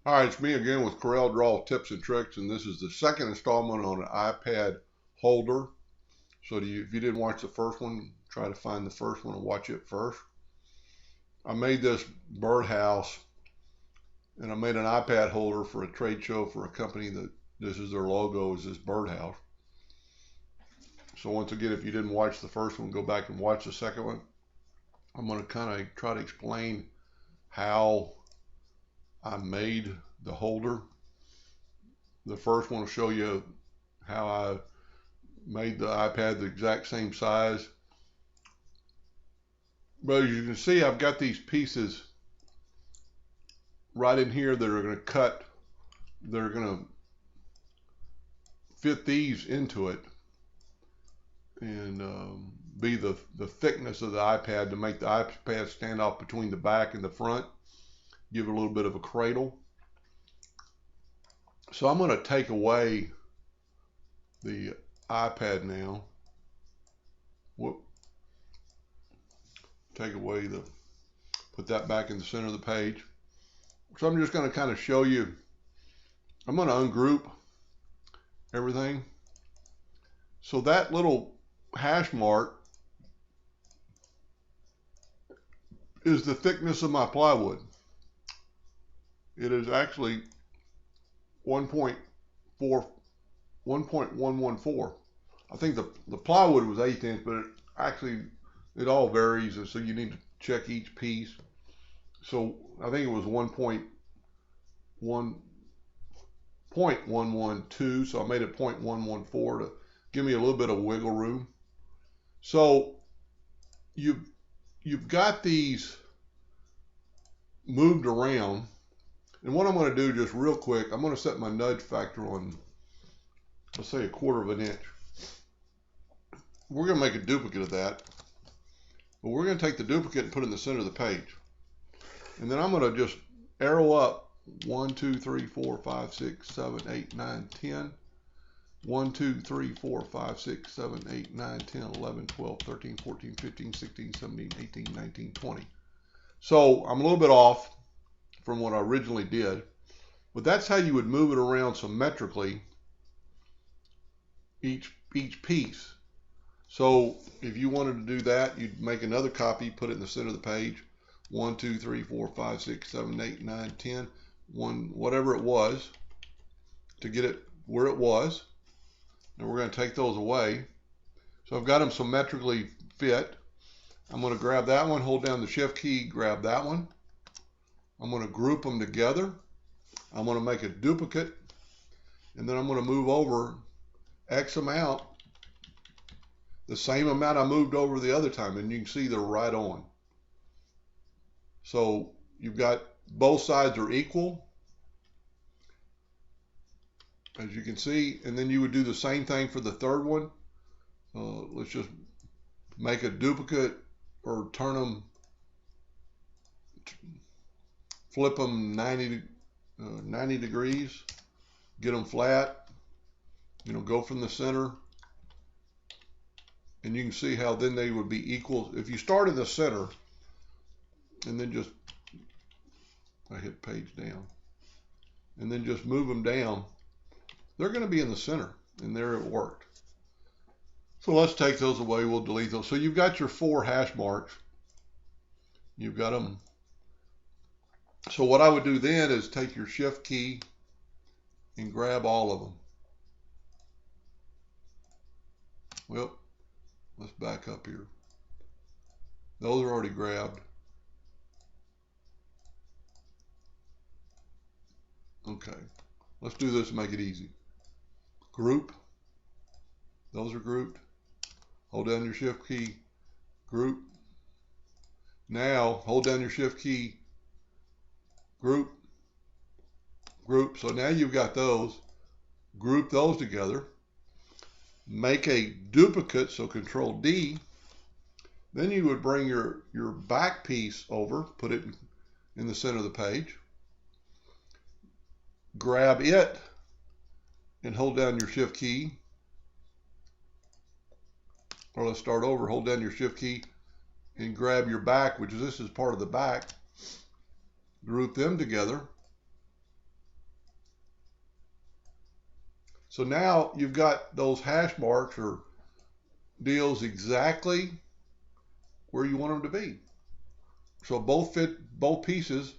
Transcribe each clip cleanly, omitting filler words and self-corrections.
Hi, it's me again with Corel Draw Tips and Tricks, and this is the second installment on an iPad holder. So if you didn't watch the first one, try to find the first one and watch it first. I made this birdhouse, and I made an iPad holder for a trade show for a company that this is their logo, is this birdhouse. So once again, if you didn't watch the first one, go back and watch the second one. I'm going to kind of try to explain how I made the holder. The first one will show you how I made the iPad the exact same size. But as you can see, I've got these pieces right in here that are going to cut, they're going to fit these into it and be the thickness of the iPad to make the iPad stand off between the back and the front, give it a little bit of a cradle. So I'm going to take away the iPad now. Whoop. Take away put that back in the center of the page. So I'm just going to kind of show you, I'm going to ungroup everything. So that little hash mark is the thickness of my plywood. It is actually 1.114. I think the plywood was 1/8 inch, but it all varies, and so you need to check each piece. So I think it was 1.112, so I made it 0.114 to give me a little bit of wiggle room. So you've got these moved around, and what I'm going to do just real quick, I'm going to set my nudge factor on, let's say, 1/4 of an inch. We're going to make a duplicate of that, but we're going to take the duplicate and put it in the center of the page. And then I'm going to just arrow up 1, 2, 3, 4, 5, 6, 7, 8, 9, 10. 1, 2, 3, 4, 5, 6, 7, 8, 9, 10, 11, 12, 13, 14, 15, 16, 17, 18, 19, 20. So I'm a little bit off from what I originally did, but that's how you would move it around symmetrically, each piece. So if you wanted to do that, you'd make another copy, put it in the center of the page. 1, 2, 3, 4, 5, 6, 7, 8, 9, 10, whatever it was, to get it where it was. And we're going to take those away. So I've got them symmetrically fit. I'm going to grab that one, hold down the shift key, grab that one. I'm going to group them together. I'm going to make a duplicate, and then I'm going to move over X amount, the same amount I moved over the other time, and you can see they're right on. So you've got both sides are equal, as you can see, and then you would do the same thing for the third one. Let's just make a duplicate, or turn them, flip them 90 degrees, get them flat, go from the center, and you can see how then they would be equal. If you start in the center and then just, I hit page down, and then just move them down, they're going to be in the center, and there it worked. So let's take those away. We'll delete those. So you've got your 4 hash marks. You've got them. So what I would do then is take your shift key and grab all of them. Well, let's back up here. Those are already grabbed. Okay, let's do this and make it easy. Group. Those are grouped. Hold down your shift key. Group. Now hold down your shift key. Group. Group. So now you've got those. Group those together. Make a duplicate, so Control D. Then you would bring your back piece over, put it in the center of the page. Grab it and hold down your shift key. Or let's start over. Hold down your shift key and grab your back, which is, this is part of the back. Group them together. So now you've got those hash marks or deals exactly where you want them to be. So both pieces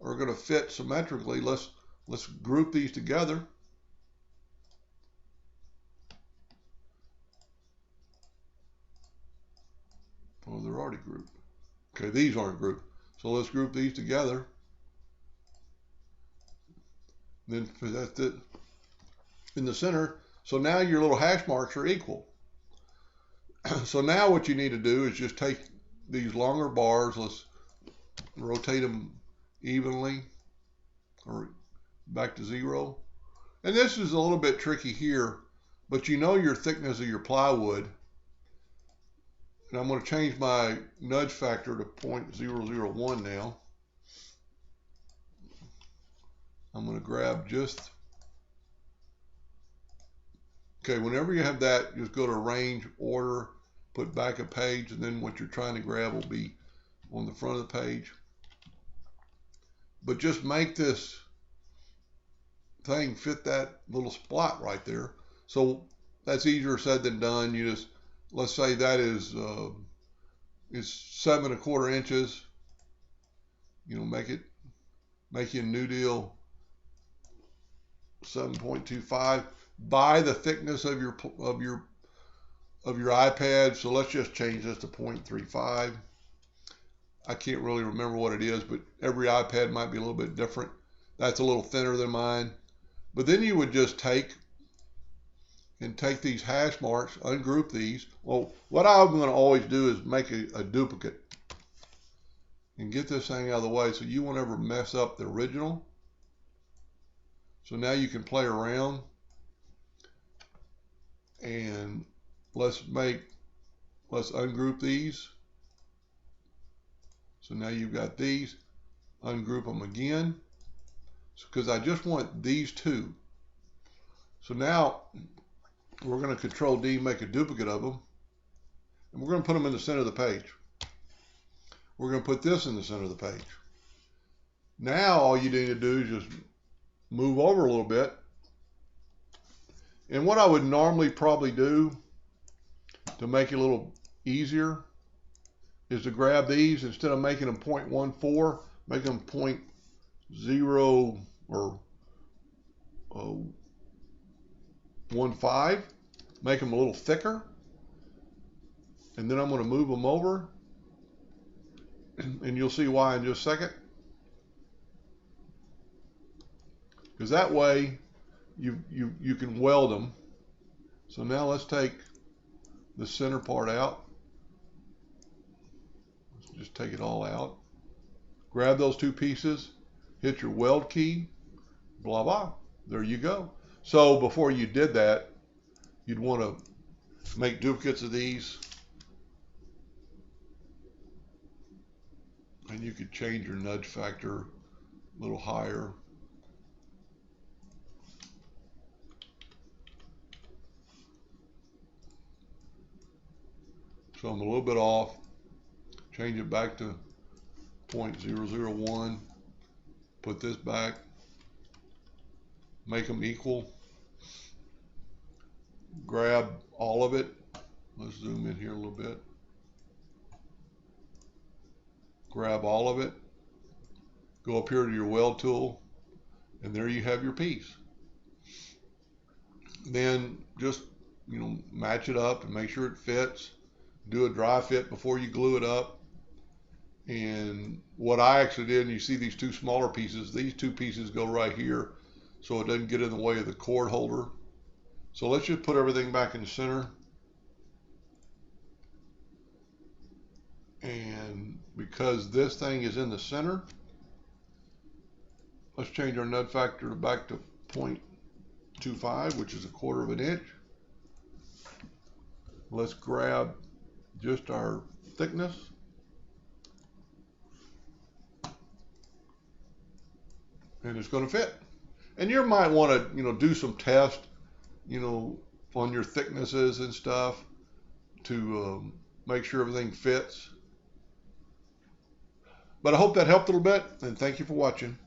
are going to fit symmetrically. Let's group these together. Oh, they're already grouped. Okay, these aren't grouped. So let's group these together. Then that's it in the center. So now your little hash marks are equal. So now what you need to do is just take these longer bars. Let's rotate them evenly or back to 0. And this is a little bit tricky here, but you know your thickness of your plywood. And I'm going to change my nudge factor to 0.001 now. I'm going to grab just, okay, whenever you have that, just go to Arrange, Order, put back a page, and then what you're trying to grab will be on the front of the page. But just make this thing fit that little spot right there. So that's easier said than done. You just, let's say that is 7 1/4 inches. You know, make you a new deal 7.25 by the thickness of your iPad. So let's just change this to 0.35. I can't really remember what it is, but every iPad might be a little bit different. That's a little thinner than mine. But then you would just take these hash marks, ungroup these. Well, what I'm going to always do is make a duplicate and get this thing out of the way so you won't ever mess up the original. So now you can play around, and let's ungroup these. So now you've got these, ungroup them again, because I just want these two. So now we're going to Control D, make a duplicate of them, and we're going to put them in the center of the page. We're going to put this in the center of the page. Now all you need to do is just move over a little bit. And what I would normally probably do to make it a little easier is to grab these, instead of making them 0.14, make them 0.0 or 0.15, make them a little thicker. And then I'm going to move them over, and you'll see why in just a second. Because that way you can weld them. So now let's take the center part out. Let's just take it all out. Grab those two pieces, hit your weld key, blah, blah. There you go. So before you did that, you'd want to make duplicates of these. And you could change your nudge factor a little higher. So I'm a little bit off. Change it back to 0.001. Put this back. Make them equal. Grab all of it. Let's zoom in here a little bit. Grab all of it. Go up here to your weld tool, and there you have your piece. Then just, you know, match it up and make sure it fits. Do a dry fit before you glue it up. And what I actually did, and you see these two smaller pieces, these two pieces go right here so it doesn't get in the way of the cord holder. So let's just put everything back in the center. And because this thing is in the center, let's change our nudge factor back to 0.25, which is 1/4 inch. Let's grab just our thickness. And it's going to fit. And you might want to, you know, do some tests, you know, on your thicknesses and stuff to make sure everything fits. But I hope that helped a little bit, and thank you for watching.